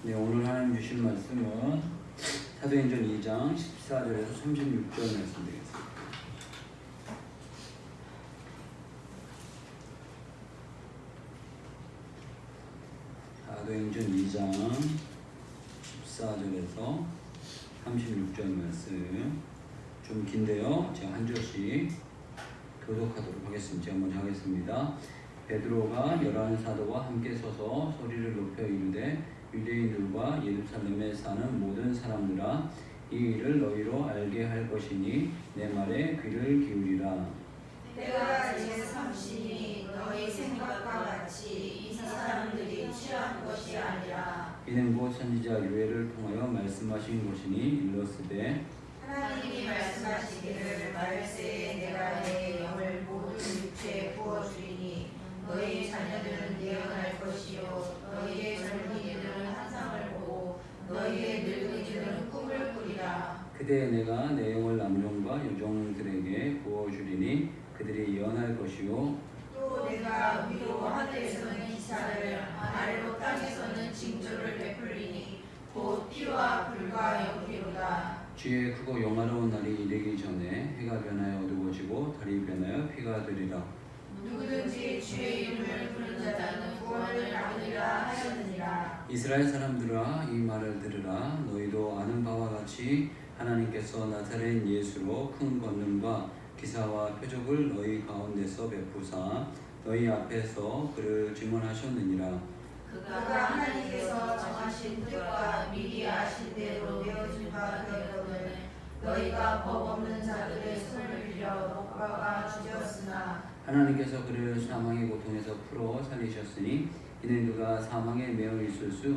네, 오늘 하나님 주신 말씀은 사도행전 2장 14절에서 36절 말씀 되겠습니다. 사도행전 2장 14절에서 36절 말씀 좀 긴데요. 제가 한 절씩 교독하도록 하겠습니다. 제가 먼저 하겠습니다. 베드로가 열한 사도와 함께 서서 소리를 높여 이르되 유대인들과 예루살렘에 사는 모든 사람들아, 이 일을 너희로 알게 할 것이니 내 말에 귀를 기울이라. 때가 이제 삼시니 너희 생각과 같이 이 사람들이 취한 것이 아니라 이는 곧 선지자 요엘을 통하여 말씀하신 것이니 일러스되 하나님이 말씀하시기를 말세에 내가 내 영을 모든 육체에 부어주리니 너희 자녀들은 예언할 것이요 너희의 젊은이들은 환상을 보고 너희의 늙은이들은 꿈을 꾸리라. 그때 내가 내 영을 남종과 여종들에게 부어주리니 그들이 예언할 것이요 또 내가 위로 하늘에서는 기사를 아래로 땅에서는 징조를 베풀리니 곧 피와 불과 연기로다. 주의 크고 영화로운 날이 이르기 전에 해가 변하여 어두워지고 달이 변하여 피가 되리라. 누구든지 주의 이름을 부르는 자는 구원을 얻으리라 하셨느니라. 이스라엘 사람들아, 이 말을 들으라. 너희도 아는 바와 같이 하나님께서 나사렛 예수로 큰 권능과 기사와 표적을 너희 가운데서 베푸사 너희 앞에서 그를 증언하셨느니라. 그가 하나님께서 정하신 뜻과 미리 아신 대로 되어준 바 되었거늘 너희가 법 없는 자들의 손을 빌려 못 박아 죽였으나 하나님께서 그를 사망의 고통에서 풀어 살리셨으니 이는 그가 사망에 매어 있을 수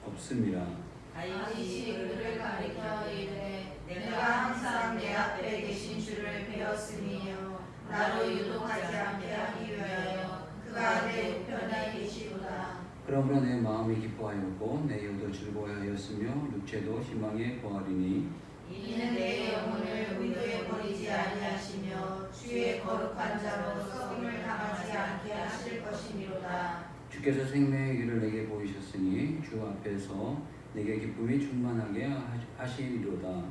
없음이라. 다윗이 그를 가리켜 이르되 내가 항상 내 앞에 계신 주를 배웠으며 나로 유독하지 않게 하기 위하여 그가 내 우편에 계시도다. 그러므로 내 마음이 기뻐하였고 내 혀도 즐거워하였으며 육체도 희망에 거하리니 이는 내 영혼을 의도에 버리지 아니하시며 주의 거룩한 자로 썩임을 당하지 않게 하실 것이니로다. 주께서 생명의 길을 내게 보이셨으니 주 앞에서 내게 기쁨이 충만하게 하시리로다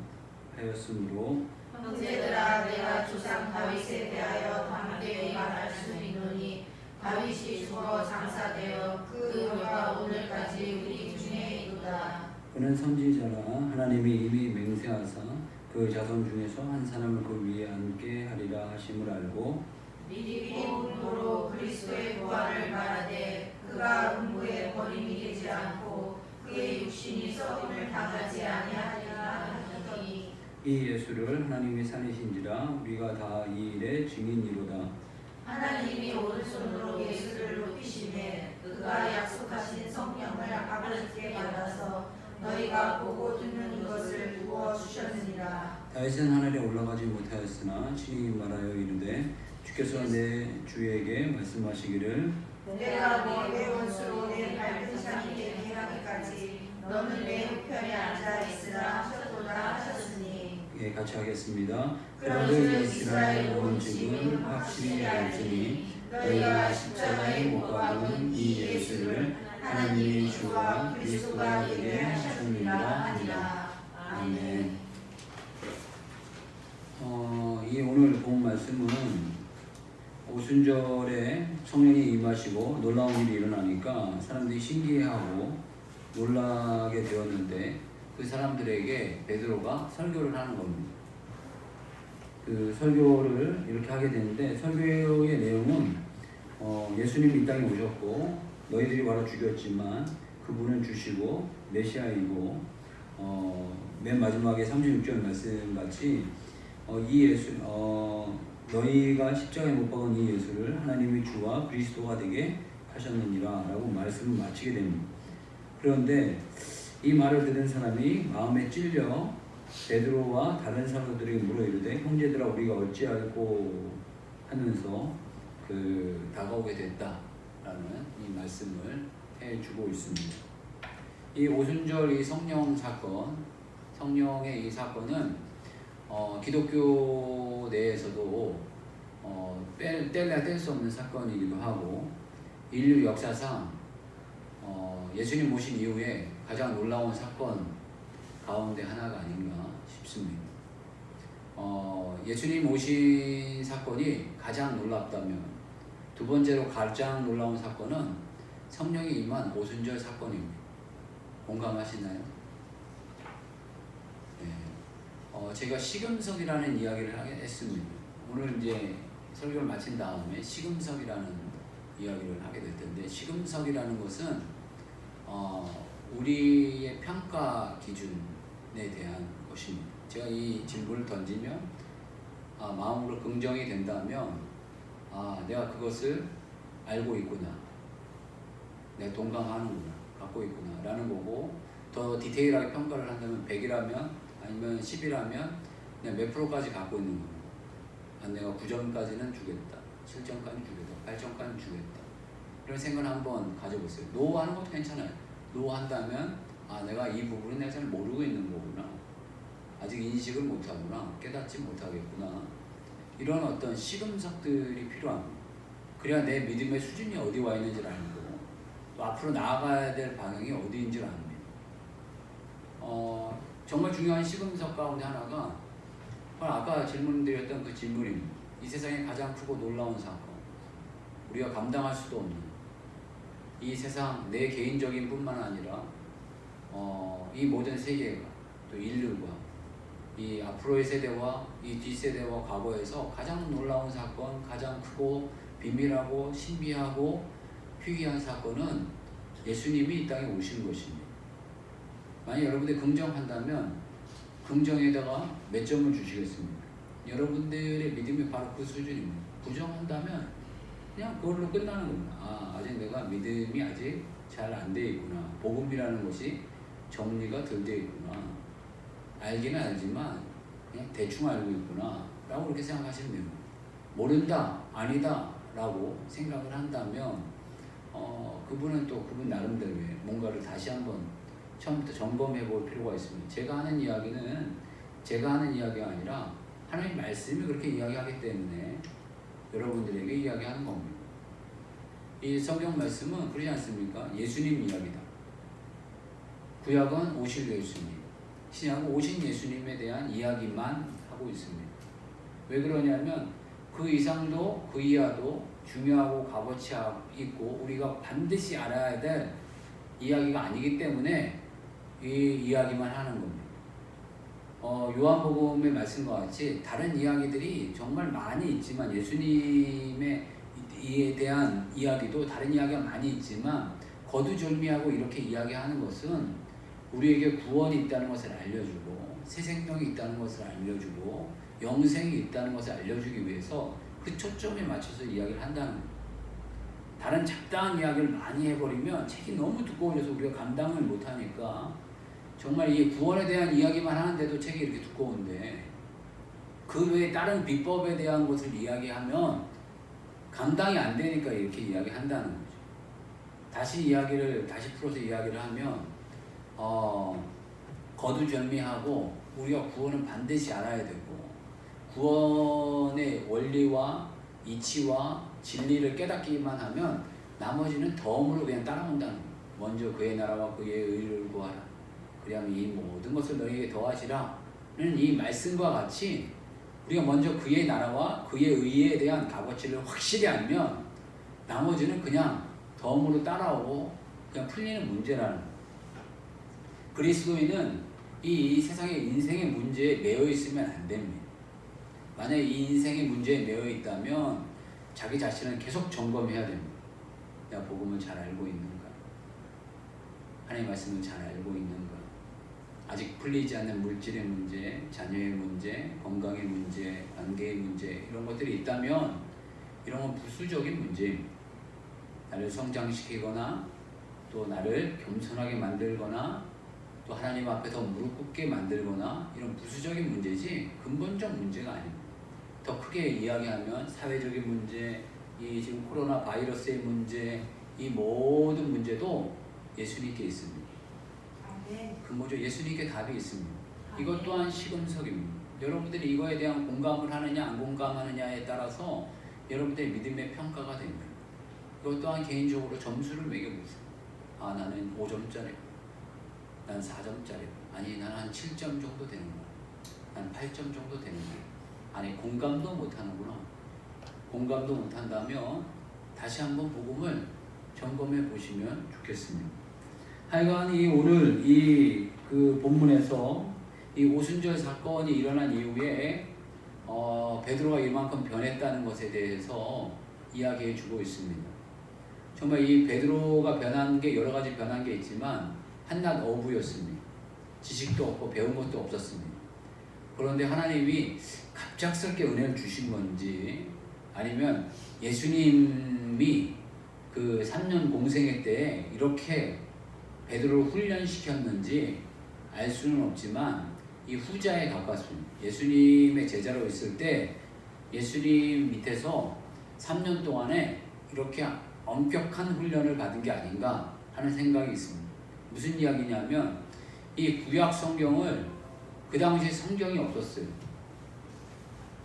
하였으므로 형제들아, 내가 조상 다윗에 대하여 담대히 말할 수 있노니 다윗이 죽어 장사되어 그 묘가 오늘까지 우리 중에 있도다. 그는 선지자라. 하나님이 이미 맹세하사 그 자손 중에서 한 사람을 그 위에 앉게 하리라 하심을 알고 미리 본으로 그리스도의 부활을 말하되 그가 음부에 버림이 되지 않고 그의 육신이 썩임을 당하지 아니하리라 하니 이 예수를 하나님이 살리신지라 우리가 다 이 일의 증인이로다. 하나님이 오른손으로 예수를 높이시매 그가 약속하신 성령을 아버지께 받아서 너희가 보고 듣는 것을 부어 주셨느니라. 다윗은 하늘에 올라가지 못하였으나 친히 말하여 이르되 주께서 내 주에게 말씀하시기를 내가 네 원수로 내 발등상이 되게 하기까지 너는 내 우편에 앉아 있으라 하셨도다 하셨으니. 예, 같이 하겠습니다. 그런즉 이스라엘 온 집은 확실히 알지니 너희가 십자가에 못 박은 이 예수를 하나님이 주와 그리스도가 되게 하셨느니라 하니라. 아멘. 이 오늘 본 말씀은 오순절에 성령이 임하시고 놀라운 일이 일어나니까 사람들이 신기해하고 놀라게 되었는데 그 사람들에게 베드로가 설교를 하는 겁니다. 그 설교를 이렇게 하게 되는데 설교의 내용은 예수님이 이 땅에 오셨고 너희들이 바로 죽였지만 그분은 주시고 메시아이고 맨 마지막에 36절 말씀같이 이 예수 너희가 십자가에 못 박은 이 예수를 하나님이 주와 그리스도가 되게 하셨느니라 라고 말씀을 마치게 됩니다. 그런데 이 말을 들은 사람이 마음에 찔려 베드로와 다른 사도들에게 물어 이르되 형제들아 우리가 어찌할꼬 하면서 다가오게 됐다라는 이 말씀을 해주고 있습니다. 이 오순절 이 성령 사건, 성령의 이 사건은 기독교 내에서도 뗄래야 뗄 수 없는 사건이기도 하고 인류 역사상 예수님 모신 이후에 가장 놀라운 사건 가운데 하나가 아닌가 싶습니다. 예수님 오신 사건이 가장 놀랍다면 두 번째로 가장 놀라운 사건은 성령이 임한 오순절 사건입니다. 공감하시나요? 네. 제가 시금석이라는 이야기를 했습니다. 오늘 이제 설교를 마친 다음에 시금석이라는 이야기를 하게 될 텐데, 시금석이라는 것은 우리의 평가 기준에 대한 것입니다. 제가 이 질문을 던지면 마음으로 긍정이 된다면 내가 그것을 알고 있구나, 내가 동감하는구나, 갖고 있구나 라는 거고, 더 디테일하게 평가를 한다면 100이라면 아니면 10이라면 내가 몇 프로까지 갖고 있는 겁니다. 내가 9점까지는 주겠다, 7점까지 주겠다, 8점까지 주겠다, 이런 생각을 한번 가져보세요. 노 하는 것도 괜찮아요. 노 한다면 내가 이 부분은 내가 잘 모르고 있는 거구나, 아직 인식을 못하구나, 깨닫지 못하겠구나, 이런 어떤 시금석들이 필요합니다. 그래야 내 믿음의 수준이 어디 와 있는지를 알고 또 앞으로 나아가야 될 방향이 어디인지를 압니다. 정말 중요한 시금석 가운데 하나가 아까 질문드렸던 그 질문입니다. 이 세상에 가장 크고 놀라운 사건, 우리가 감당할 수도 없는 이 세상, 내 개인적인 뿐만 아니라 이 모든 세계가, 또 인류가, 이 앞으로의 세대와 이 뒷세대와 과거에서 가장 놀라운 사건, 가장 크고 비밀하고 신비하고 희귀한 사건은 예수님이 이 땅에 오신 것입니다. 만약 여러분들이 긍정한다면 긍정에다가 몇 점을 주시겠습니까? 여러분들의 믿음이 바로 그 수준입니다. 부정한다면 그냥 그걸로 끝나는 겁니다. 아직 내가 믿음이 아직 잘 안 돼 있구나, 복음이라는 것이 정리가 덜 돼 있구나, 알기는 알지만 그냥 대충 알고 있구나 라고 그렇게 생각하시면 됩니다. 모른다, 아니다 라고 생각을 한다면 그분은 또 그분 나름대로의 뭔가를 다시 한번 처음부터 점검해 볼 필요가 있습니다. 제가 하는 이야기는 제가 하는 이야기가 아니라 하나님 말씀이 그렇게 이야기하기 때문에 여러분들에게 이야기하는 겁니다. 이 성경 말씀은 그러지 않습니까? 예수님 이야기다. 구약은 오실 예수님, 신약은 오신 예수님에 대한 이야기만 하고 있습니다. 왜 그러냐면 그 이상도 그 이하도 중요하고 값어치 있고 우리가 반드시 알아야 될 이야기가 아니기 때문에 이 이야기만 하는 겁니다. 요한복음의 말씀과 같이 다른 이야기들이 정말 많이 있지만, 예수님에 대한 이야기도 다른 이야기가 많이 있지만 거두절미하고 이렇게 이야기하는 것은 우리에게 구원이 있다는 것을 알려주고 새 생명이 있다는 것을 알려주고 영생이 있다는 것을 알려주기 위해서 그 초점에 맞춰서 이야기를 한다는 거예요. 다른 잡다한 이야기를 많이 해버리면 책이 너무 두꺼워져서 우리가 감당을 못하니까, 정말 이 구원에 대한 이야기만 하는데도 책이 이렇게 두꺼운데 그 외에 다른 비법에 대한 것을 이야기하면 감당이 안 되니까 이렇게 이야기한다는 거죠. 다시 풀어서 이야기를 하면 거두절미하고 우리가 구원은 반드시 알아야 되고 구원의 원리와 이치와 진리를 깨닫기만 하면 나머지는 덤으로 그냥 따라온다는 거예요. 먼저 그의 나라와 그의 의를 구하라, 그리하면 이 모든 것을 너희에게 더하시라는 이 말씀과 같이 우리가 먼저 그의 나라와 그의 의에 대한 값어치를 확실히 알면 나머지는 그냥 덤으로 따라오고 그냥 풀리는 문제라는 거예요. 그리스도인은 이 세상의 인생의 문제에 매여 있으면 안 됩니다. 만약에 이 인생의 문제에 매여 있다면 자기 자신을 계속 점검해야 됩니다. 내가 복음을 잘 알고 있는가? 하나님의 말씀을 잘 알고 있는가? 아직 풀리지 않는 물질의 문제, 자녀의 문제, 건강의 문제, 관계의 문제, 이런 것들이 있다면 이런 건 부수적인 문제입니다. 나를 성장시키거나 또 나를 겸손하게 만들거나 또 하나님 앞에 더 무릎 꿇게 만들거나 이런 부수적인 문제지 근본적 문제가 아닙니다. 더 크게 이야기하면 사회적인 문제, 이 지금 코로나 바이러스의 문제, 이 모든 문제도 예수님께 있습니다. 근본적으로 예수님께 답이 있습니다. 이것 또한 시금석입니다. 여러분들이 이거에 대한 공감을 하느냐 안 공감하느냐에 따라서 여러분들의 믿음의 평가가 됩니다. 이것 또한 개인적으로 점수를 매겨보세요. 아, 나는 5점짜리, 난 4점짜리, 아니 나는 한 7점 정도 되는구나, 난 8점 정도 되는구나. 아니 공감도 못하는구나. 공감도 못한다면 다시 한번 복음을 점검해 보시면 좋겠습니다. 하여간 이 오늘 이 그 본문에서 이 오순절 사건이 일어난 이후에 베드로가 이만큼 변했다는 것에 대해서 이야기해 주고 있습니다. 정말 이 베드로가 변한 게 여러 가지 변한 게 있지만 한낱 어부였습니다. 지식도 없고 배운 것도 없었습니다. 그런데 하나님이 갑작스럽게 은혜를 주신 건지 아니면 예수님이 그 3년 공생애 때 이렇게 베드로를 훈련시켰는지 알 수는 없지만 이 후자에 가깝습니다. 예수님의 제자로 있을 때 예수님 밑에서 3년 동안에 이렇게 엄격한 훈련을 받은 게 아닌가 하는 생각이 있습니다. 무슨 이야기냐면 이 구약 성경을 그 당시에 성경이 없었어요.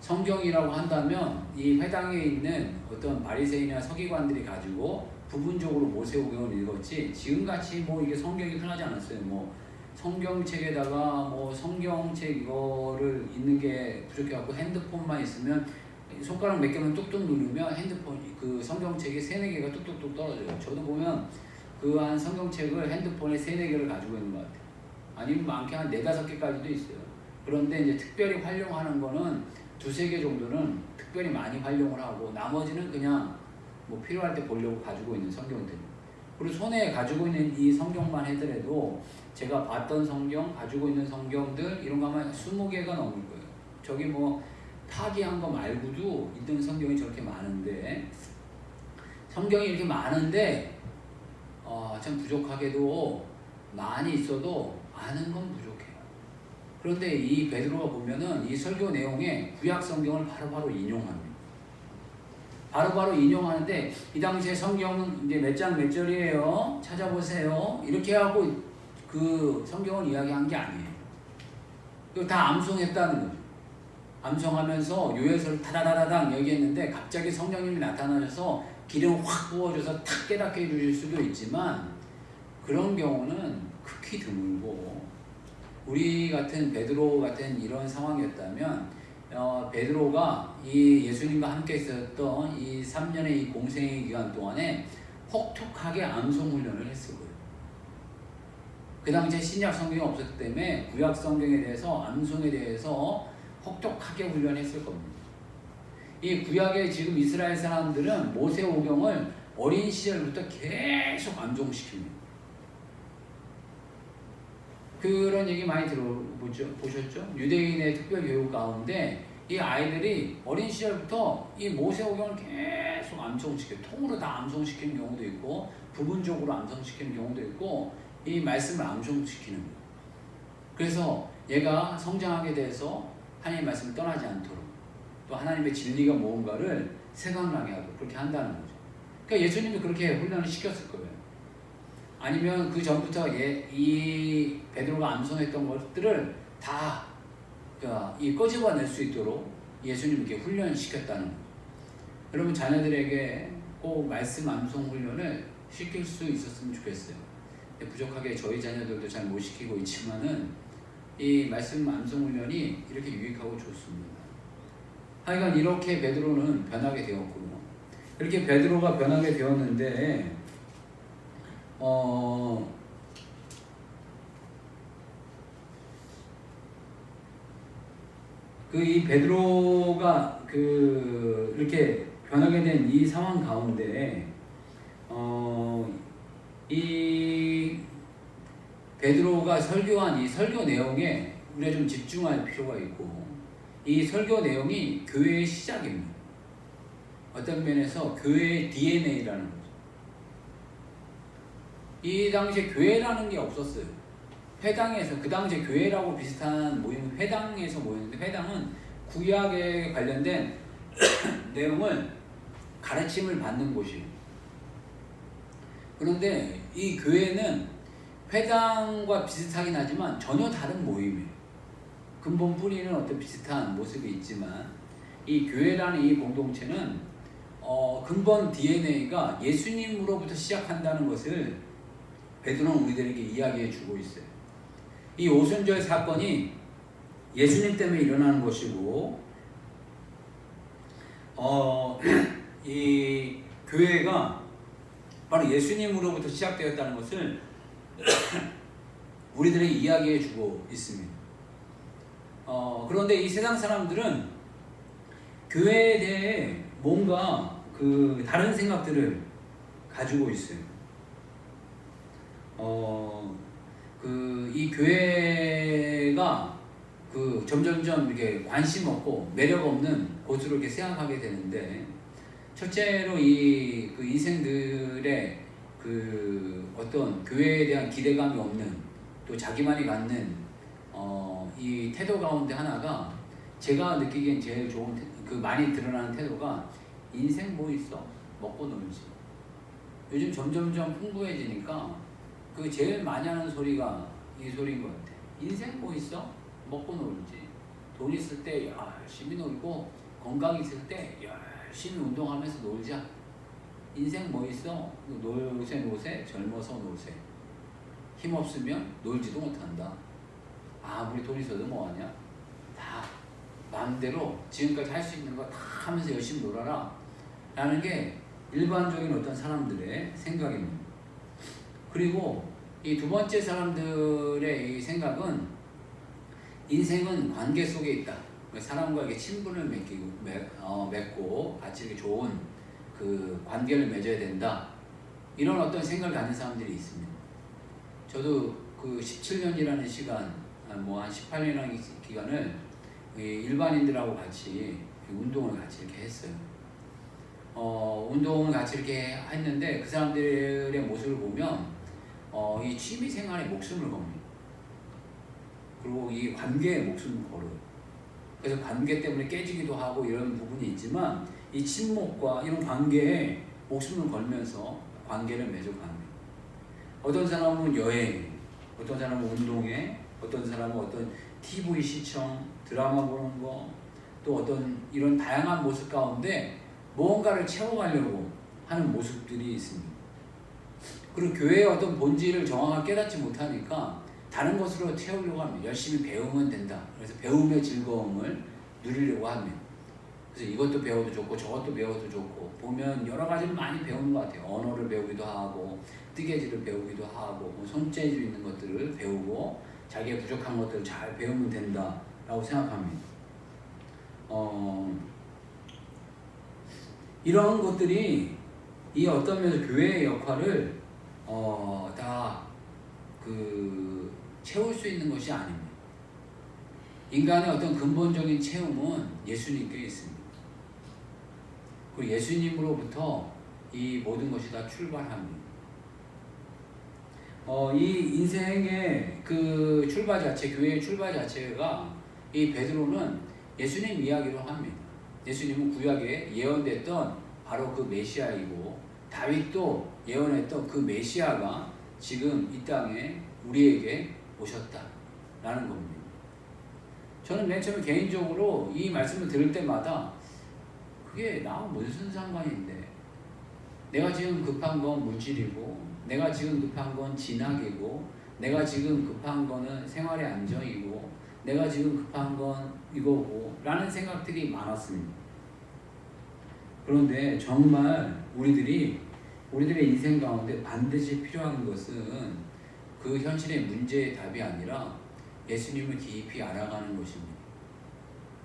성경이라고 한다면 이 회당에 있는 어떤 바리새인이나 서기관들이 가지고 부분적으로 모세오경을 읽었지 지금같이 뭐 이게 성경이 흔하지 않았어요. 뭐 성경책에다가 뭐 성경책 이거를 읽는 게 부족해갖고 핸드폰만 있으면 손가락 몇 개만 뚝뚝 누르면 핸드폰 그 성경책이 3-4개가 뚝뚝뚝 떨어져요. 저도 보면 그 한 성경책을 핸드폰에 3-4개를 가지고 있는 것 같아요. 아니면 많게 한 4-5개까지도 있어요. 그런데 이제 특별히 활용하는 거는 2-3개 정도는 특별히 많이 활용을 하고 나머지는 그냥 뭐 필요할 때 보려고 가지고 있는 성경들. 그리고 손에 가지고 있는 이 성경만 하더라도 제가 봤던 성경, 가지고 있는 성경들 이런 거 아마 20개가 넘을 거예요. 저기 뭐 파기한 거 말고도 있는 성경이 저렇게 많은데 성경이 이렇게 많은데 참 부족하게도 많이 있어도 아는 건 부족해요. 그런데 이 베드로가 보면은 이 설교 내용에 구약 성경을 바로바로 인용합니다. 바로바로 인용하는데 이 당시에 성경은 이제 몇 장 몇 절이에요? 찾아보세요. 이렇게 하고 그 성경을 이야기한 게 아니에요. 이거 다 암송했다는 거죠. 암송하면서 요해서를 타다다다당 얘기했는데 갑자기 성령님이 나타나셔서 기름 확 부어줘서 탁 깨닫게 해주실 수도 있지만 그런 경우는 극히 드물고 우리 같은 베드로 같은 이런 상황이었다면 베드로가 이 예수님과 함께 있었던 이 3년의 이 공생의 기간 동안에 혹독하게 암송 훈련을 했을 거예요. 그 당시에 신약 성경이 없었기 때문에 구약 성경에 대해서 암송에 대해서 혹독하게 훈련했을 겁니다. 이 구약의 지금 이스라엘 사람들은 모세오경을 어린 시절부터 계속 암송시킵니다. 그런 얘기 많이 들어보셨죠? 유대인의 특별 교육 가운데 이 아이들이 어린 시절부터 이 모세오경을 계속 암송시켜요. 통으로 다 암송시키는 경우도 있고 부분적으로 암송시키는 경우도 있고 이 말씀을 암송시키는 거예요. 그래서 얘가 성장하게 돼서 하나님의 말씀을 떠나지 않도록 또 하나님의 진리가 뭔가를 생각나게 하도록 그렇게 한다는 거죠. 그러니까 예수님이 그렇게 훈련을 시켰을 거예요. 아니면 그 전부터 이 베드로가 암송했던 것들을 다 이 꺼집어낼 수 있도록 예수님께 훈련시켰다는 거죠. 여러분 자녀들에게 꼭 말씀 암송 훈련을 시킬 수 있었으면 좋겠어요. 부족하게 저희 자녀들도 잘 못 시키고 있지만은 이 말씀 암송 훈련이 이렇게 유익하고 좋습니다. 하여간 이렇게 베드로는 변하게 되었군요. 이렇게 베드로가 변하게 되었는데 이 베드로가 이렇게 변하게 된 이 상황 가운데 이 베드로가 설교한 이 설교 내용에 우리가 좀 집중할 필요가 있고 이 설교 내용이 교회의 시작입니다. 어떤 면에서 교회의 DNA라는 거죠. 이 당시에 교회라는 게 없었어요. 회당에서 그 당시에 교회라고 비슷한 모임은 회당에서 모였는데 회당은 구약에 관련된 내용을 가르침을 받는 곳이에요. 그런데 이 교회는 회당과 비슷하긴 하지만 전혀 다른 모임이에요. 근본 뿌리는 어떤 비슷한 모습이 있지만 이 교회라는 이 공동체는 근본 DNA가 예수님으로부터 시작한다는 것을 베드로는 우리들에게 이야기해 주고 있어요. 이 오순절 사건이 예수님 때문에 일어나는 것이고, 이 교회가 바로 예수님으로부터 시작되었다는 것을 우리들에게 이야기해 주고 있습니다. 그런데 이 세상 사람들은 교회에 대해 뭔가 그 다른 생각들을 가지고 있어요. 이 교회가 그 점점점 이렇게 관심 없고 매력 없는 곳으로 이렇게 생각하게 되는데, 첫째로 그 인생들의 그 어떤 교회에 대한 기대감이 없는, 또 자기만이 갖는 이 태도 가운데 하나가, 제가 느끼기엔 제일 좋은 그 많이 드러나는 태도가 인생 뭐 있어? 먹고 놀지. 요즘 점점점 풍부해지니까 그 제일 많이 하는 소리가 이 소리인 것 같아. 인생 뭐 있어? 먹고 놀지. 돈 있을 때 열심히 놀고, 건강 있을 때 열심히 운동하면서 놀자. 인생 뭐 있어? 노세 젊어서 노세. 힘 없으면 놀지도 못한다. 아무리 돈 있어도 뭐하냐? 다 마음대로 지금까지 할 수 있는 거 다 하면서 열심히 놀아라 라는 게 일반적인 어떤 사람들의 생각입니다. 그리고 이 두 번째 사람들의 이 생각은, 인생은 관계 속에 있다. 사람과 이렇게 친분을 맺고 같이 이렇게 좋은 그 관계를 맺어야 된다. 이런 어떤 생각을 가진 사람들이 있습니다. 저도 그 17년이라는 시간, 뭐 한 18년이라는 기간을 일반인들하고 같이 운동을 같이 이렇게 했어요. 운동을 같이 이렇게 했는데, 그 사람들의 모습을 보면 이 취미 생활에 목숨을 겁니다. 그리고 이 관계에 목숨을 걸어요. 그래서 관계 때문에 깨지기도 하고 이런 부분이 있지만, 이 친목과 이런 관계에 목숨을 걸면서 관계를 맺어갑니다. 어떤 사람은 여행, 어떤 사람은 운동에, 어떤 사람은 어떤 TV 시청, 드라마 보는 거, 또 어떤 이런 다양한 모습 가운데 무언가를 채워가려고 하는 모습들이 있습니다. 그리고 교회의 어떤 본질을 정확하게 깨닫지 못하니까 다른 것으로 채우려고 합니다. 열심히 배우면 된다. 그래서 배움의 즐거움을 누리려고 합니다. 그래서 이것도 배워도 좋고 저것도 배워도 좋고, 보면 여러 가지를 많이 배우는 것 같아요. 언어를 배우기도 하고, 뜨개질을 배우기도 하고, 뭐 손재주 있는 것들을 배우고, 자기의 부족한 것들을 잘 배우면 된다라고 생각합니다. 이런 것들이 이 어떤 면에서 교회의 역할을 다 채울 수 있는 것이 아닙니다. 인간의 어떤 근본적인 채움은 예수님께 있습니다. 그리고 예수님으로부터 이 모든 것이 다 출발합니다. 이 인생의 그 출발 자체, 교회의 출발 자체가, 이 베드로는 예수님 이야기로 합니다. 예수님은 구약에 예언됐던 바로 그 메시아이고, 다윗도 예언했던 그 메시아가 지금 이 땅에 우리에게 오셨다라는 겁니다. 저는 맨 처음에 개인적으로 이 말씀을 들을 때마다 그게 나하고 무슨 상관인데, 내가 지금 급한 건 물질이고, 내가 지금 급한 건 진학이고, 내가 지금 급한 거는 생활의 안정이고, 내가 지금 급한 건 이거고 라는 생각들이 많았습니다. 그런데 정말 우리들의 인생 가운데 반드시 필요한 것은 그 현실의 문제의 답이 아니라 예수님을 깊이 알아가는 것입니다.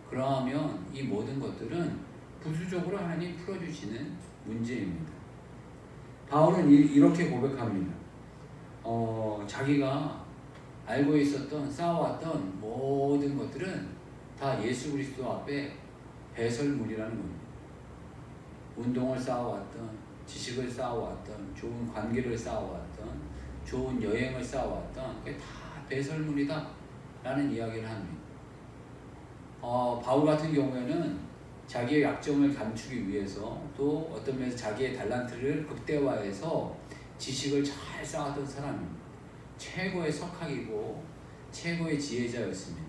그러하면 이 모든 것들은 부수적으로 하나님 풀어주시는 문제입니다. 바울은 이렇게 고백합니다. 자기가 알고 있었던, 쌓아왔던 모든 것들은 다 예수 그리스도 앞에 배설물이라는 겁니다. 운동을 쌓아왔던, 지식을 쌓아왔던, 좋은 관계를 쌓아왔던, 좋은 여행을 쌓아왔던, 그게 다 배설물이다 라는 이야기를 합니다. 바울 같은 경우에는 자기의 약점을 감추기 위해서, 또 어떤 면에서 자기의 달란트를 극대화해서 지식을 잘 쌓았던 사람입니다. 최고의 석학이고 최고의 지혜자였습니다.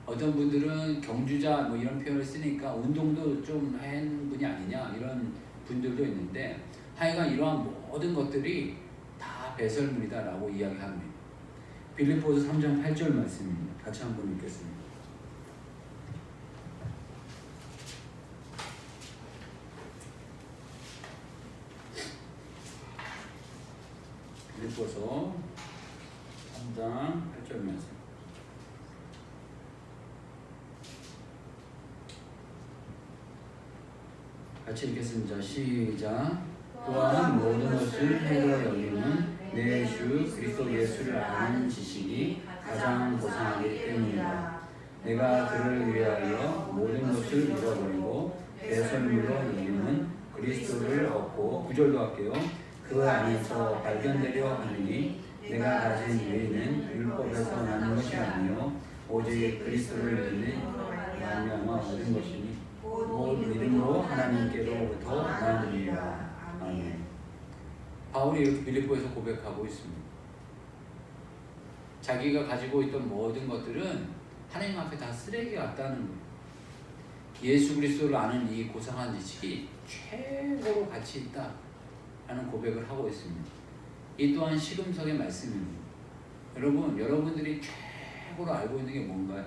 어떤 분들은 경주자 뭐 이런 표현을 쓰니까 운동도 좀 한 분이 아니냐 이런 분들도 있는데, 하여간 이러한 모든 것들이 다 다 배설물이다라고 이야기합니다. 빌립보서 3장 8절 말씀입니다. 같이 한번 읽겠습니다. 빌립보서 3장 8절 말씀. 같이 읽겠습니다. 시작. 또한 모든 것을 해로 여기는 내 주 그리스도 예수를 아는 지식이 가장 고상하기 때문이다. 내가 그를 위하여 모든 것을 잃어버리고 배설물로 여기는 그리스도를 얻고 9절도 할게요. 그 안에서 발견되려 하느니 내가 가진 의는 율법에서 나는 것이 아니요 오직 그리스도를 믿는 말미암아 얻은 것이니 곧 믿음으로 하나님께로부터 나느니라. 아멘. 바울이 이렇게 빌립보에서 고백하고 있습니다. 자기가 가지고 있던 모든 것들은 하나님 앞에 다 쓰레기 같다는 거예요. 예수 그리스도를 아는 이 고상한 지식이 최고로 가치 있다 라는 고백을 하고 있습니다. 이 또한 시금석의 말씀입니다. 여러분, 여러분들이 최고로 알고 있는 게 뭔가요?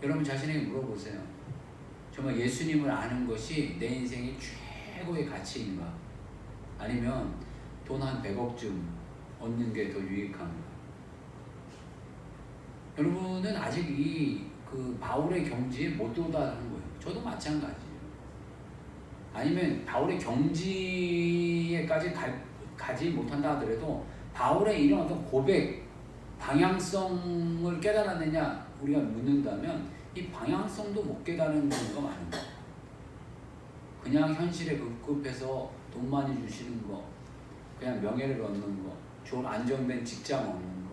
여러분 자신에게 물어보세요. 정말 예수님을 아는 것이 내 인생의 최고의 가치인가? 아니면 돈 한 100억쯤 얻는 게 더 유익한가? 여러분은 아직 그 바울의 경지에 못 도달하는 거예요. 저도 마찬가지예요. 아니면 바울의 경지에까지 가지 못한다 하더라도 바울의 이런 어떤 고백, 방향성을 깨달았느냐 우리가 묻는다면 이 방향성도 못 깨달은 경우가 많은 거예요. 그냥 현실에 급급해서 돈 많이 주시는 거, 그냥 명예를 얻는 거, 좋은 안정된 직장 얻는 거,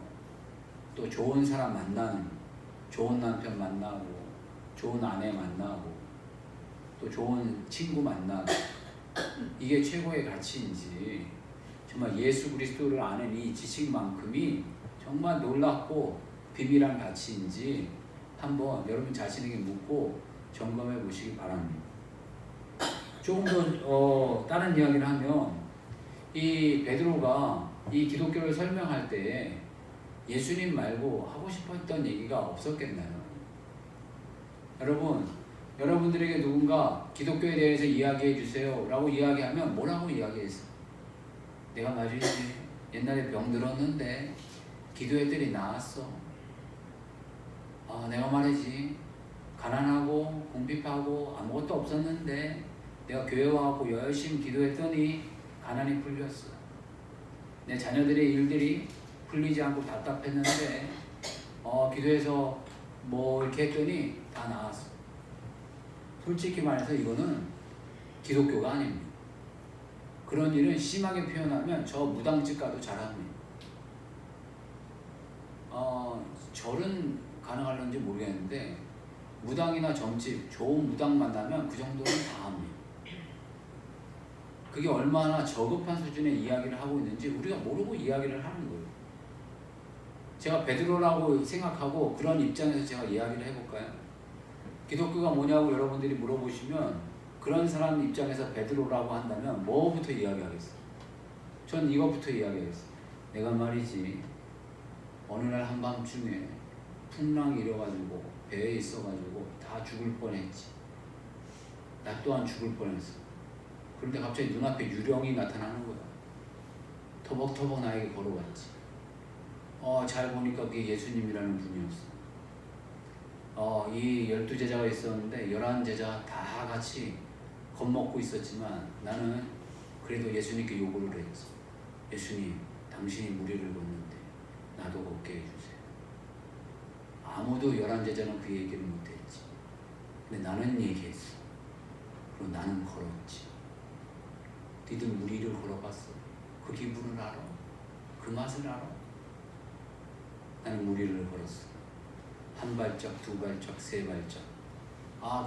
또 좋은 사람 만나는 거, 좋은 남편 만나고, 좋은 아내 만나고, 또 좋은 친구 만나고, 이게 최고의 가치인지 정말 예수 그리스도를 아는 이 지식만큼이 정말 놀랍고 비밀한 가치인지 한번 여러분 자신에게 묻고 점검해 보시기 바랍니다. 조금 더 다른 이야기를 하면 이 베드로가 이 기독교를 설명할 때 예수님 말고 하고 싶었던 얘기가 없었겠나요? 여러분, 여러분들에게 누군가 기독교에 대해서 이야기해 주세요 라고 이야기하면 뭐라고 이야기했어? 내가 말이지 옛날에 병 들었는데 기도했더니 나았어. 내가 말이지 가난하고 궁핍하고 아무것도 없었는데 내가 교회 와서 열심히 기도했더니 가난이 풀렸어. 내 자녀들의 일들이 풀리지 않고 답답했는데 기도해서 뭐 이렇게 했더니 다 나았어. 솔직히 말해서 이거는 기독교가 아닙니다. 그런 일은 심하게 표현하면 저 무당집 가도 잘합니다. 절은 가능할런지 모르겠는데 무당이나 점집, 좋은 무당 만나면 그 정도는 다 합니다. 그게 얼마나 저급한 수준의 이야기를 하고 있는지 우리가 모르고 이야기를 하는 거예요. 제가 베드로라고 생각하고 그런 입장에서 제가 이야기를 해볼까요? 기독교가 뭐냐고 여러분들이 물어보시면 그런 사람 입장에서 베드로라고 한다면 뭐부터 이야기하겠어요? 전 이것부터 이야기하겠어요. 내가 말이지 어느 날 한밤중에 풍랑이 일어가지고 배에 있어가지고 다 죽을 뻔했지. 나 또한 죽을 뻔했어. 그런데 갑자기 눈앞에 유령이 나타나는 거야. 터벅터벅 나에게 걸어왔지. 잘 보니까 그게 예수님이라는 분이었어. 이 12제자가 있었는데 11제자 다 같이 겁먹고 있었지만 나는 그래도 예수님께 요구를 했어. 예수님, 당신이 무리를 걷는데 나도 걷게 해주세요. 아무도 11제자는 그 얘기를 못했지. 근데 나는 얘기했어. 그리고 나는 걸었지. 니들 무리를 걸어봤어. 그 기분을 알아? 그 맛을 알아? 나는 무리를 걸었어. 한 발짝, 두 발짝, 세 발짝.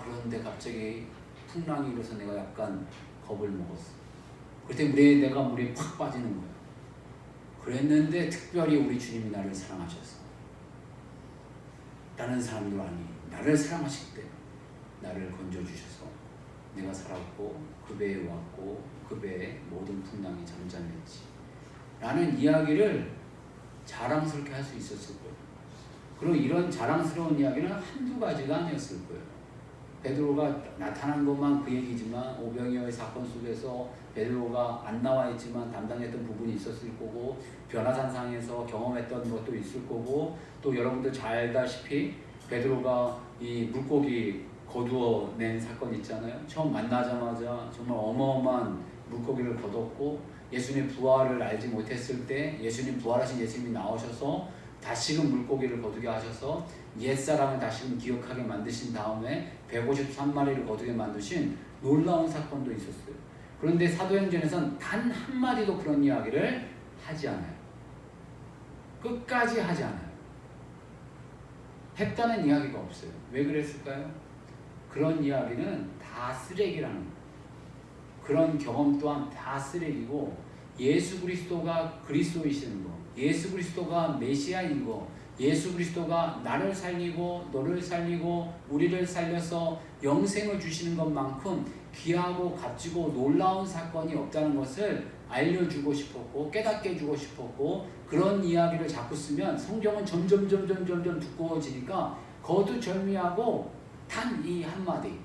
그런데 갑자기 풍랑이 일어서 내가 약간 겁을 먹었어. 그때 내가 물에 팍 빠지는 거야. 그랬는데 특별히 우리 주님이 나를 사랑하셔서 다른 사람도 아니 나를 사랑하실 때 나를 건져주셔서 내가 살았고 그 배에 왔고 그 배에 모든 풍랑이 잠잠했지. 라는 이야기를 자랑스럽게 할 수 있었을 거예요. 그리고 이런 자랑스러운 이야기는 한두 가지가 아니었을 거예요. 베드로가 나타난 것만 그 얘기지만 오병이어의 사건 속에서 베드로가 안 나와 있지만 담당했던 부분이 있었을 거고, 변화산상에서 경험했던 것도 있을 거고, 또 여러분들 잘 알다시피 베드로가 이 물고기 거두어낸 사건 있잖아요. 처음 만나자마자 정말 어마어마한 물고기를 거뒀고, 예수님 부활을 알지 못했을 때 예수님 부활하신 예수님이 나오셔서 다시금 물고기를 거두게 하셔서 옛사람을 다시금 기억하게 만드신 다음에 153마리를 거두게 만드신 놀라운 사건도 있었어요. 그런데 사도행전에서는 단 한마디도 그런 이야기를 하지 않아요. 끝까지 하지 않아요. 했다는 이야기가 없어요. 왜 그랬을까요? 그런 이야기는 다 쓰레기라는 거예요. 그런 경험 또한 다 쓰레기고, 예수 그리스도가 그리스도이신 거, 예수 그리스도가 메시아인 거, 예수 그리스도가 나를 살리고 너를 살리고 우리를 살려서 영생을 주시는 것만큼 귀하고 값지고 놀라운 사건이 없다는 것을 알려주고 싶었고 깨닫게 해주고 싶었고, 그런 이야기를 자꾸 쓰면 성경은 점점 두꺼워지니까 거두절미하고 단 이 한마디,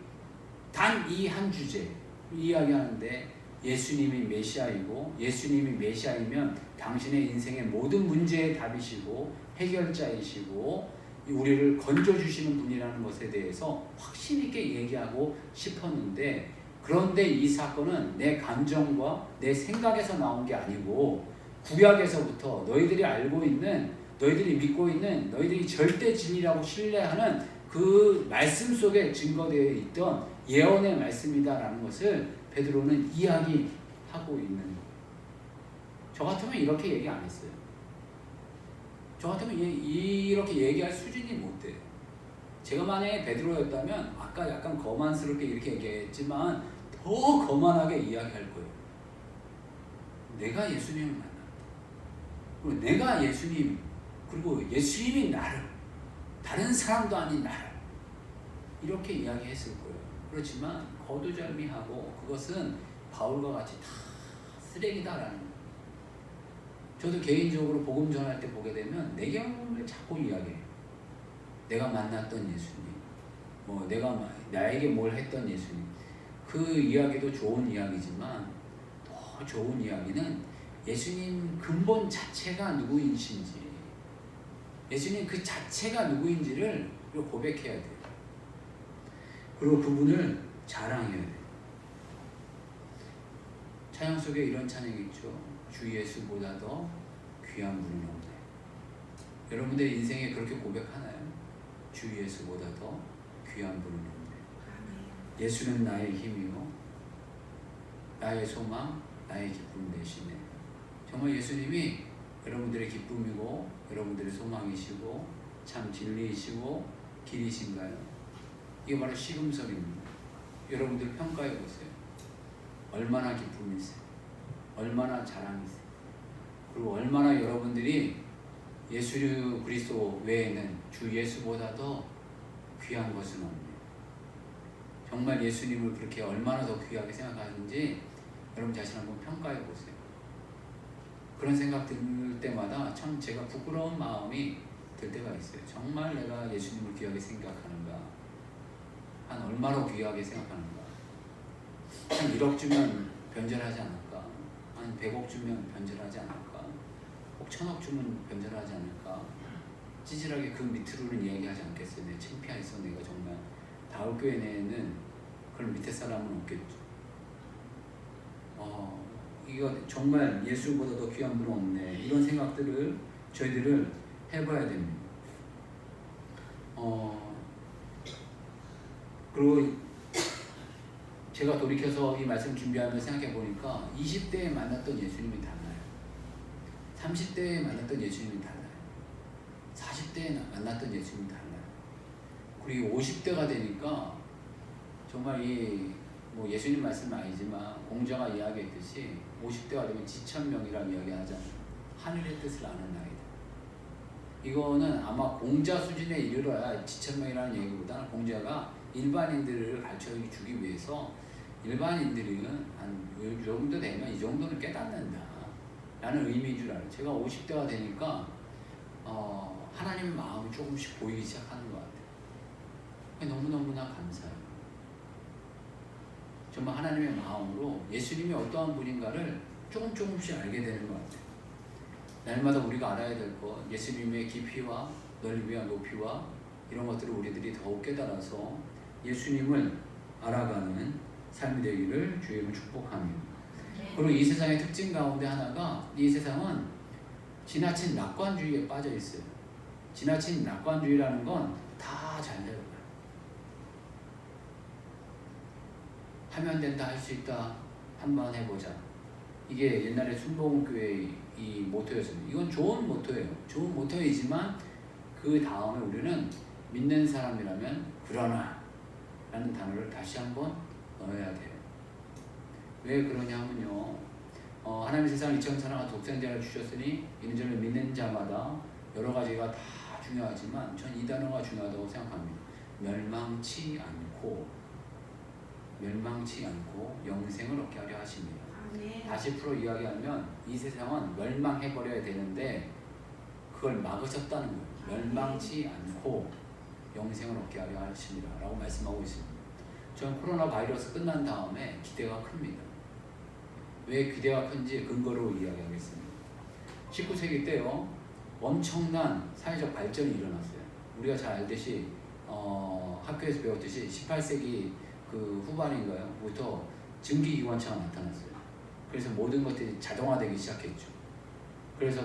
단 이 한 주제 이야기하는데, 예수님이 메시아이고 예수님이 메시아이면 당신의 인생의 모든 문제의 답이시고 해결자이시고 우리를 건져주시는 분이라는 것에 대해서 확신 있게 얘기하고 싶었는데, 그런데 이 사건은 내 감정과 내 생각에서 나온 게 아니고 구약에서부터 너희들이 알고 있는, 너희들이 믿고 있는, 너희들이 절대 진리라고 신뢰하는 그 말씀 속에 증거되어 있던 예언의 말씀이다라는 것을 베드로는 이야기하고 있는 거예요. 저 같으면 이렇게 얘기 안 했어요. 저 같으면 이렇게 얘기할 수준이 못 돼요. 제가 만약에 베드로였다면 아까 약간 거만스럽게 이렇게 얘기했지만 더 거만하게 이야기할 거예요. 내가 예수님을 만났다. 그리고 내가 예수님, 그리고 예수님이 나를, 다른 사람도 아닌 나를, 이렇게 이야기했을 거예요. 그렇지만 거두절미하고 그것은 바울과 같이 다 쓰레기다라는 거예요. 저도 개인적으로 복음 전할 때 보게 되면 내 경험을 자꾸 이야기해요. 내가 만났던 예수님, 내가 나에게 뭘 했던 예수님. 그 이야기도 좋은 이야기지만 더 좋은 이야기는 예수님 근본 자체가 누구이신지, 예수님 그 자체가 누구인지를 고백해야 돼요. 그리고 그분을 자랑해야 돼요. 찬양 속에 이런 찬양이 있죠. 주 예수보다 더 귀한 분은 없네. 여러분들 인생에 그렇게 고백하나요? 주 예수보다 더 귀한 분은 없네. 예수는 나의 힘이요, 나의 소망, 나의 기쁨 되시네. 정말 예수님이 여러분들의 기쁨이고 여러분들의 소망이시고 참 진리이시고 길이신가요? 이게 바로 시금석입니다. 여러분들 평가해 보세요. 얼마나 기쁨이세요? 얼마나 자랑이세요? 그리고 얼마나 여러분들이 예수 그리스도 외에는 주 예수보다 더 귀한 것은 없네요. 정말 예수님을 그렇게 얼마나 더 귀하게 생각하는지 여러분 자신 한번 평가해 보세요. 그런 생각 들 때마다 참 제가 부끄러운 마음이 들 때가 있어요. 정말 내가 예수님을 귀하게 생각하는가? 한 얼마나 귀하게 생각하는가? 한 1억 주면 변절하지 않을까? 한 100억 주면 변절하지 않을까? 혹 1000억 주면 변절하지 않을까? 찌질하게 그 밑으로는 이야기하지 않겠어요. 내가 창피해서 내가 정말 다음 교회 내에는 그런 밑에 사람은 없겠죠. 이거 정말 예수보다 더 귀한 분은 없네. 이런 생각들을 저희들을 해봐야 됩니다. 그리고 제가 돌이켜서 이 말씀 준비하면서 생각해 보니까 20대에 만났던 예수님이 달라요. 30대에 만났던 예수님이 달라요. 40대에 만났던 예수님이 달라요. 그리고 50대가 되니까 정말 예수님 말씀은 아니지만 공자가 이야기했듯이 50대가 되면 지천명이라는 이야기 하잖아요. 하늘의 뜻을 아는 나이다. 이거는 아마 공자 수준에 이르러야 지천명이라는 얘기보다는 공자가 일반인들을 가르쳐주기 위해서 일반인들은 한 이 정도 되면 이 정도는 깨닫는다. 라는 의미인 줄 알아요. 제가 50대가 되니까 하나님의 마음이 조금씩 보이기 시작하는 것 같아요. 너무너무나 감사해요. 정말 하나님의 마음으로 예수님이 어떠한 분인가를 조금씩 알게 되는 것 같아요. 날마다 우리가 알아야 될 것, 예수님의 깊이와 넓이와 높이와 이런 것들을 우리들이 더욱 깨달아서 예수님을 알아가는 삶이 되기를 주의 이름으로 축복합니다. 그리고 이 세상의 특징 가운데 하나가, 이 세상은 지나친 낙관주의에 빠져 있어요. 지나친 낙관주의라는 건 다 잘 되는 거예요. 하면 된다, 할 수 있다, 한번 해보자. 이게 옛날에 순복음교회의 이 모토였습니다. 이건 좋은 모토예요. 좋은 모토이지만 그 다음에 우리는 믿는 사람이라면 그러나 라는 단어를 다시 한번 넣어야 돼요. 왜 그러냐 하면요, 하나님 세상을 이처럼 사랑하사 독생자를 주셨으니 이는 저를 믿는 자마다 여러 가지가 다 중요하지만 전 이 단어가 중요하다고 생각합니다. 멸망치 않고 영생을 얻게 하려 하십니다. 다시 풀어 이야기하면 이 세상은 멸망해버려야 되는데 그걸 막으셨다는 거예요. 멸망치 않고 영생을 얻게 하려 하십니다 라고 말씀하고 있습니다. 저는 코로나 바이러스 끝난 다음에 기대가 큽니다. 왜 기대가 큰지 근거로 이야기하겠습니다. 19세기 때요, 엄청난 사회적 발전이 일어났어요. 우리가 잘 알듯이 학교에서 배웠듯이 18세기 그 후반인가요?부터 증기기관차가 나타났어요. 그래서 모든 것들이 자동화되기 시작했죠. 그래서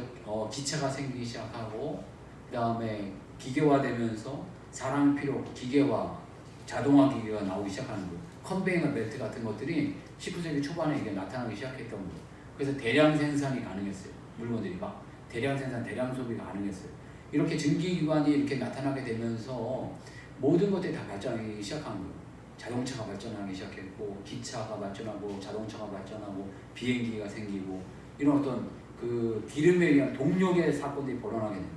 기차가 생기기 시작하고, 그 다음에 기계화되면서 사람 필요 없고 기계화, 자동화 기계가 나오기 시작하는 거예요. 컨베이어 벨트 같은 것들이 19세기 초반에 이게 나타나기 시작했던 거예요. 그래서 대량 생산이 가능했어요. 물건들이 막 대량 생산, 대량 소비가 가능했어요. 이렇게 증기기관이 이렇게 나타나게 되면서 모든 것들이 다 발전하기 시작한 거예요. 자동차가 발전하기 시작했고, 기차가 발전하고, 자동차가 발전하고, 비행기가 생기고, 이런 어떤 그 기름에 의한 동력의 사건들이 벌어나게 돼요.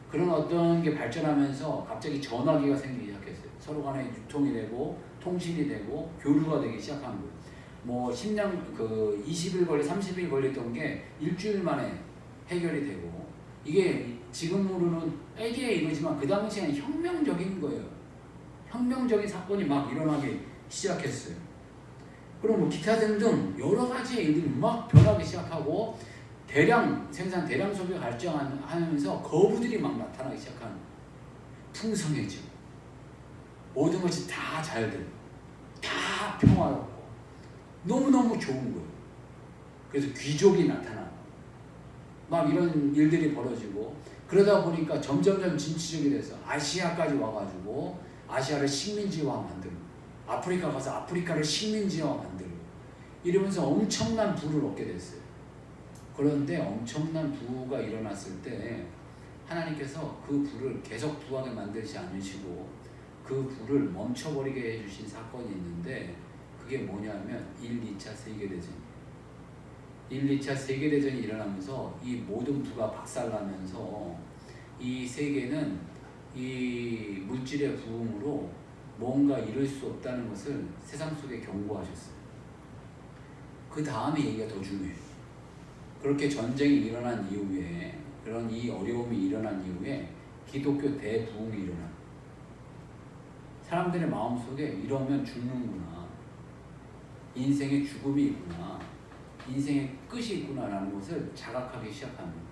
그런 어떤 게 발전하면서 갑자기 전화기가 생기기 시작했어요. 서로 간에 유통이 되고, 통신이 되고, 교류가 되기 시작한 거예요. 뭐 10년, 20일 걸리, 30일 걸렸던 게 일주일 만에 해결이 되고, 이게 지금으로는 애기에 이르지만 그 당시에는 혁명적인 거예요. 혁명적인 사건이 막 일어나기 시작했어요. 그럼 뭐 기타 등등 여러 가지 일들이 막 변하기 시작하고, 대량 생산, 대량 소비가 발전하면서 거부들이 막 나타나기 시작하는, 풍성해지고 모든 것이 다 잘 되고 다 평화롭고 너무너무 좋은 거예요. 그래서 귀족이 나타나고 막 이런 일들이 벌어지고, 그러다 보니까 점점점 진취적이 돼서 아시아까지 와가지고 아시아를 식민지화 만들고, 아프리카 가서 아프리카를 식민지화 만들고, 이러면서 엄청난 부를 얻게 됐어요. 그런데 엄청난 부가 일어났을 때 하나님께서 그 부를 계속 부하게 만들지 않으시고 그 부를 멈춰버리게 해주신 사건이 있는데, 그게 뭐냐면 1, 2차 세계대전이에요. 1, 2차 세계대전이 일어나면서 이 모든 부가 박살나면서 이 세계는 이 물질의 부흥으로 뭔가 이룰 수 없다는 것을 세상 속에 경고하셨어요. 그 다음에 얘기가 더 중요해요. 그렇게 전쟁이 일어난 이후에, 그런 이 어려움이 일어난 이후에 기독교 대부흥이 일어나. 사람들의 마음속에 이러면 죽는구나, 인생의 죽음이 있구나, 인생의 끝이 있구나라는 것을 자각하기 시작합니다.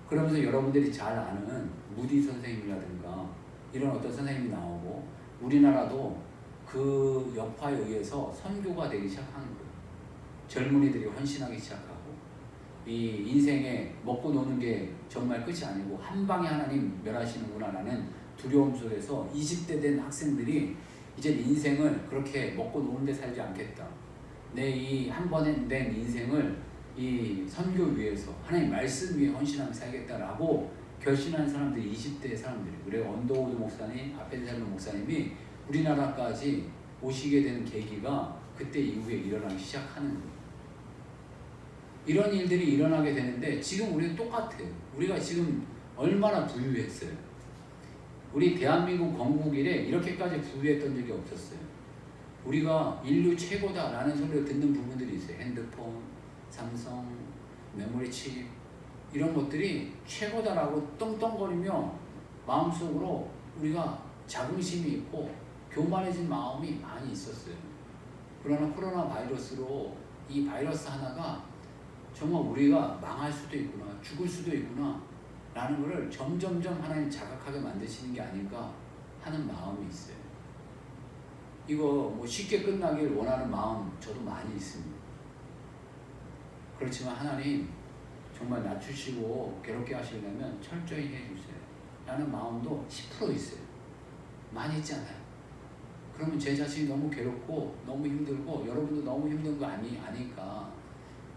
그러면서 여러분들이 잘 아는 무디 선생님이라든가 이런 어떤 선생님이 나오고, 우리나라도 그 여파에 의해서 선교가 되기 시작하는 거예요. 젊은이들이 헌신하기 시작하고, 이 인생에 먹고 노는 게 정말 끝이 아니고 한 방에 하나님 멸하시는구나라는 두려움 속에서 20대 된 학생들이 이제 인생을 그렇게 먹고 노는데 살지 않겠다, 내 이 한 번에 된 인생을 이 선교 위해서, 하나님 말씀 위에 헌신하며 살겠다라고 결심한 사람들이 20대 사람들이에요. 그래서 언더우드 목사님, 아펜셀로 목사님이 우리나라까지 오시게 되는 계기가 그때 이후에 일어나기 시작하는 거예요. 이런 일들이 일어나게 되는데 지금 우리는 똑같아요. 우리가 지금 얼마나 부유했어요. 우리 대한민국 건국 이래 이렇게까지 부유했던 적이 없었어요. 우리가 인류 최고다라는 소리를 듣는 부분들이 있어요. 핸드폰, 삼성, 메모리 칩 이런 것들이 최고다라고 떵떵거리며 마음속으로 우리가 자긍심이 있고 교만해진 마음이 많이 있었어요. 그러나 코로나 바이러스로 이 바이러스 하나가 정말 우리가 망할 수도 있구나, 죽을 수도 있구나 라는 것을 점점점 하나님 자각하게 만드시는 게 아닌가 하는 마음이 있어요. 이거 뭐 쉽게 끝나길 원하는 마음 저도 많이 있습니다. 그렇지만 하나님 정말 낮추시고 괴롭게 하시려면 철저히 해주세요 라는 마음도 10% 있어요. 많이 있지 않아요. 그러면 제 자신이 너무 괴롭고 너무 힘들고 여러분도 너무 힘든 거 아니까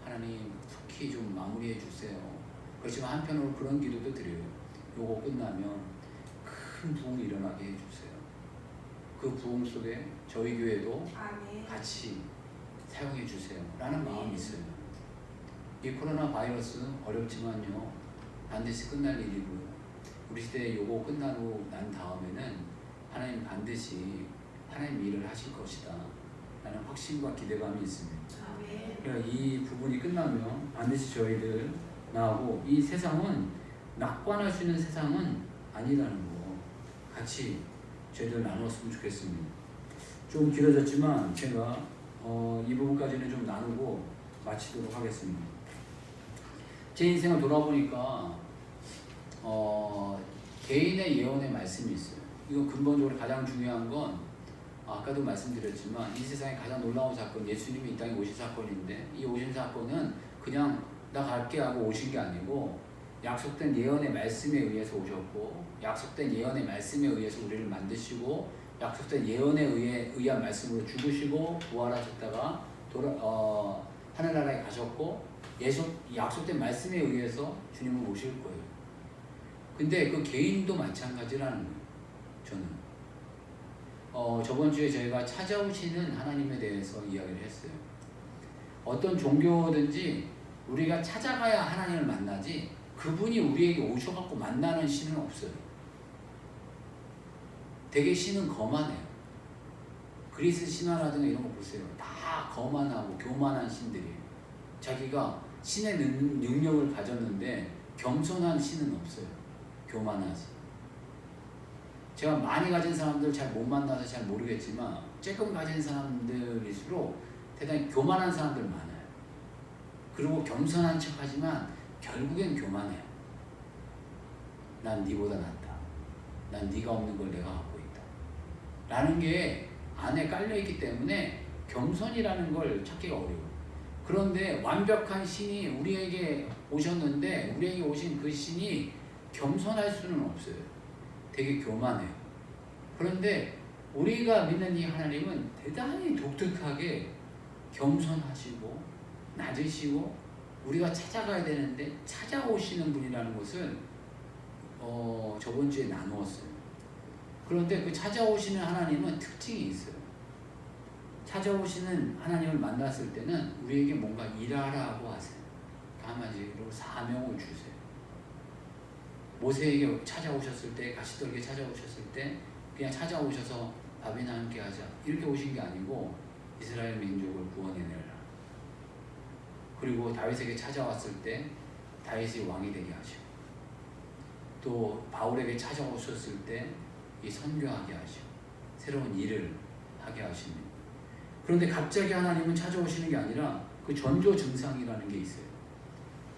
하나님 속히 좀 마무리해 주세요. 그렇지만 한편으로 그런 기도도 드려요. 요거 끝나면 큰 부흥이 일어나게 해주세요. 그 부흥 속에 저희 교회도 아멘. 같이 사용해 주세요 라는 마음이 있어요. 이 코로나 바이러스 어렵지만요 반드시 끝날 일이고요. 우리 시대에 요거 끝나고 난 다음에는 하나님 반드시 하나님 일을 하실 것이다 라는 확신과 기대감이 있습니다. 아멘. 그러니까 이 부분이 끝나면 반드시 저희들 나하고 이 세상은 낙관할 수 있는 세상은 아니라는 거 같이 저희들 나눴으면 좋겠습니다. 좀 길어졌지만 제가 이 부분까지는 좀 나누고 마치도록 하겠습니다. 제 인생을 돌아보니까 개인의 예언의 말씀이 있어요. 이거 근본적으로 가장 중요한 건 아까도 말씀드렸지만 이 세상에 가장 놀라운 사건, 예수님이 이 땅에 오신 사건인데 이 오신 사건은 그냥 나 갈게 하고 오신 게 아니고 약속된 예언의 말씀에 의해서 오셨고 약속된 예언의 말씀에 의해서 우리를 만드시고 약속된 예언에 의한 말씀으로 죽으시고 부활하셨다가 하늘나라에 가셨고 약속된 말씀에 의해서 주님은 오실 거예요. 근데 그 개인도 마찬가지라는 거예요. 저는 저번 주에 저희가 찾아오시는 하나님에 대해서 이야기를 했어요. 어떤 종교든지 우리가 찾아가야 하나님을 만나지 그분이 우리에게 오셔갖고 만나는 신은 없어요. 되게 신은 거만해요. 그리스 신화라든가 이런 거 보세요. 다 거만하고 교만한 신들이에요. 자기가 신의 능력을 가졌는데 겸손한 신은 없어요. 교만하지. 제가 많이 가진 사람들 잘 못 만나서 잘 모르겠지만 조금 가진 사람들일수록 대단히 교만한 사람들 많아요. 그리고 겸손한 척하지만 결국엔 교만해요. 난 네보다 낫다. 난 네가 없는 걸 내가 갖고 있다. 라는 게 안에 깔려있기 때문에 겸손이라는 걸 찾기가 어려워요. 그런데 완벽한 신이 우리에게 오셨는데 우리에게 오신 그 신이 겸손할 수는 없어요. 되게 교만해요. 그런데 우리가 믿는 이 하나님은 대단히 독특하게 겸손하시고 낮으시고 우리가 찾아가야 되는데 찾아오시는 분이라는 것을 저번 주에 나누었어요. 그런데 그 찾아오시는 하나님은 특징이 있어요. 찾아오시는 하나님을 만났을 때는 우리에게 뭔가 일하라고 하세요. 한마디로 사명을 주세요. 모세에게 찾아오셨을 때, 가시떨기에 찾아오셨을 때 그냥 찾아오셔서 밥이나 함께 하자 이렇게 오신 게 아니고 이스라엘 민족을 구원해내라. 그리고 다윗에게 찾아왔을 때 다윗이 왕이 되게 하시고 또 바울에게 찾아오셨을 때 이 선교하게 하시고 새로운 일을 하게 하십니다. 그런데 갑자기 하나님은 찾아오시는 게 아니라 그 전조 증상이라는 게 있어요.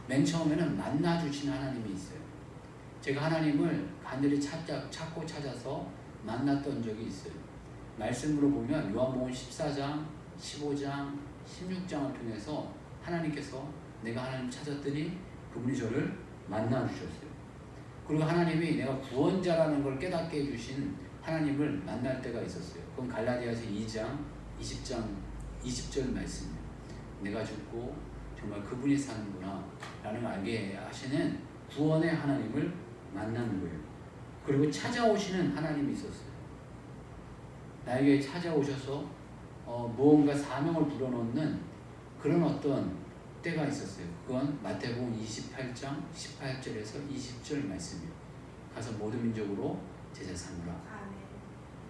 맨 처음에는 만나주신 하나님이 있어요. 제가 하나님을 간절히 찾고 찾아서 만났던 적이 있어요. 말씀으로 보면 요한복음 14장, 15장, 16장을 통해서 하나님께서 내가 하나님을 찾았더니 그분이 저를 만나주셨어요. 그리고 하나님이 내가 구원자라는 걸 깨닫게 해주신 하나님을 만날 때가 있었어요. 그건 갈라디아서 2장, 20절 말씀이에요. 내가 죽고 정말 그분이 사는구나 라는 걸 알게 하시는 구원의 하나님을 만나는 거예요. 그리고 찾아오시는 하나님이 있었어요. 나에게 찾아오셔서 무언가 사명을 불어넣는 그런 어떤 때가 있었어요. 그건 마태복음 28장 18절에서 20절 말씀이에요. 가서 모든 민족으로 제자 삼으라.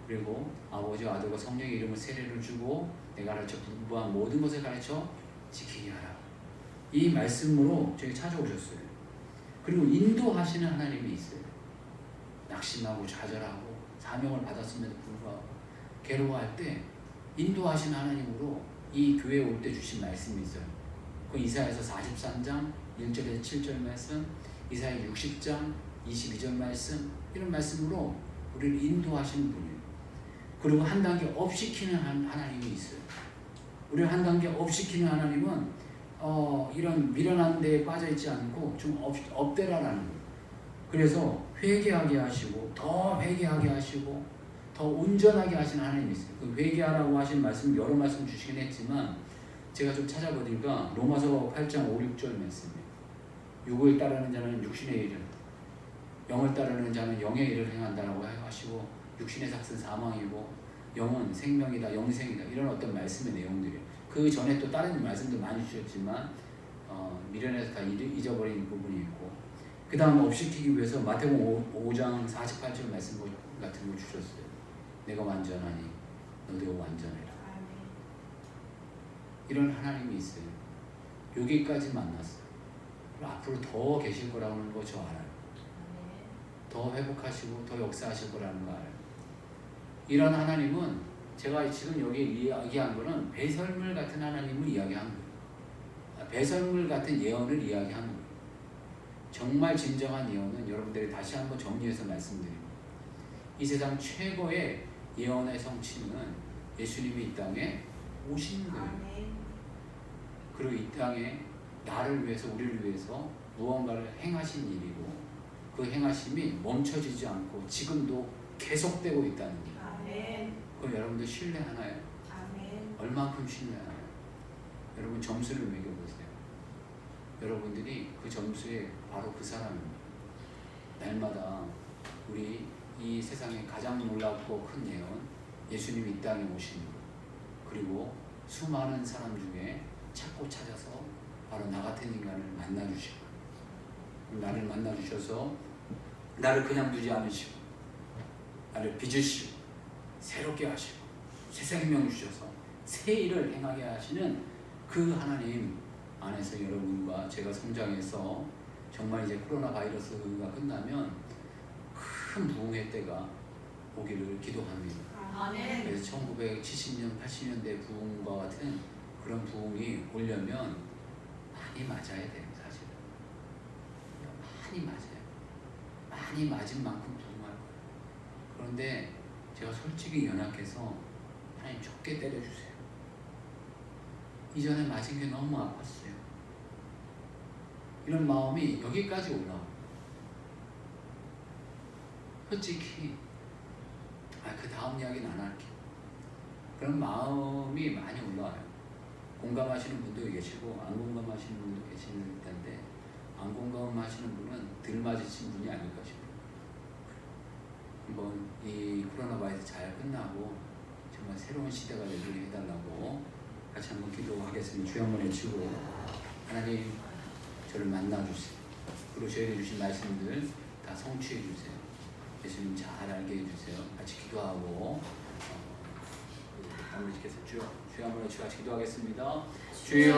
그리고 아버지와 아들과 성령의 이름을 세례를 주고 내가 가르쳐 분부한 모든 것을 가르쳐 지키게 하라. 이 말씀으로 저희 찾아오셨어요. 그리고 인도하시는 하나님이 있어요. 낙심하고 좌절하고 사명을 받았음에도 불구하고 괴로워할 때 인도하시는 하나님으로 이 교회에 올 때 주신 말씀이 있어요. 그 이사야서 43장 1절에서 7절 말씀, 이사야 60장 22절 말씀, 이런 말씀으로 우리를 인도하시는 분이에요. 그리고 한 단계 업 시키는 하나님이 있어요. 우리를 한 단계 업 시키는 하나님은 이런 미련한 데에 빠져 있지 않고 좀 업되라라는 거예요. 그래서 회개하게 하시고 더 회개하게 하시고 더 온전하게 하시는 하나님이 있어요. 그 회개하라고 하신 말씀 여러 말씀 주시긴 했지만 제가 좀 찾아보니까 로마서 8장 5, 6절 말씀이에요. 육을 따르는 자는 육신의 일을, 영을 따르는 자는 영의 일을 행한다라고 하시고, 육신의 삭은 사망이고 영은 생명이다, 영생이다, 이런 어떤 말씀의 내용들이에요. 그 전에 또 다른 말씀도 많이 주셨지만 미련에서 다 잊어버린 부분이 있고, 그 다음 업시키기 위해서 마태복음 5장 48절 말씀 같은 거 주셨어요. 내가 완전하니 너도 완전해라. 이런 하나님이 있어요. 여기까지 만났어요. 앞으로 더 계실 거라는 거 저 알아요. 더 회복하시고 더 역사하실 거라는 거 알아요. 이런 하나님은 제가 지금 여기 이야기한 거는 배설물 같은 하나님을 이야기한 거예요. 배설물 같은 예언을 이야기한 거예요. 정말 진정한 예언은 여러분들이 다시 한번 정리해서 말씀드립니다. 이 세상 최고의 예언의 성취는 예수님이 이 땅에 오신 거예요. 그리고 이 땅에 나를 위해서, 우리를 위해서 무언가를 행하신 일이고, 그 행하심이 멈춰지지 않고 지금도 계속되고 있다는 거예요. 그럼 여러분들 신뢰하나요? 얼마큼 신뢰하나요? 여러분 점수를 매겨보세요. 여러분들이 그 점수에 바로 그 사람입니다. 날마다 우리 이 세상에 가장 놀랍고 큰 예언, 예수님이 이 땅에 오신 것, 그리고 수많은 사람 중에 찾고 찾아서 바로 나 같은 인간을 만나주시고, 나를 만나주셔서 나를 그냥 두지 않으시고 나를 빚으시고 새롭게 하시고 새 생명 주셔서 새 일을 행하게 하시는 그 하나님 안에서 여러분과 제가 성장해서 정말 이제 코로나 바이러스가 끝나면 큰 부흥의 때가 오기를 기도합니다. 그래서 1970년, 80년대 부흥과 같은 그런 부흥이 오려면 많이 맞아야 돼요. 사실 많이 맞아요. 많이 맞은 만큼 부흥할 거예요. 그런데 제가 솔직히 연약해서 하나님 좁게 때려주세요. 이전에 맞은 게 너무 아팠어요. 이런 마음이 여기까지 올라와요. 솔직히 그 다음 이야기는 안 할게요. 그런 마음이 많이 올라와요. 공감하시는 분도 계시고 안 공감하시는 분도 계시는 텐데, 안 공감하시는 분은 덜 맞으신 분이 아닐까 싶어요. 한번 이 코로나 바이러스 잘 끝나고 정말 새로운 시대가 되게 해달라고 같이 한번 기도하겠습니다. 주여 한번 외치고, 하나님 저를 만나주세요. 그리고 저에게 주신 말씀들 다 성취해 주세요. 예수님 잘 알게 해주세요. 같이 기도하고 마무리 짓겠습니다. 주여 한번 같이 기도하겠습니다. 주여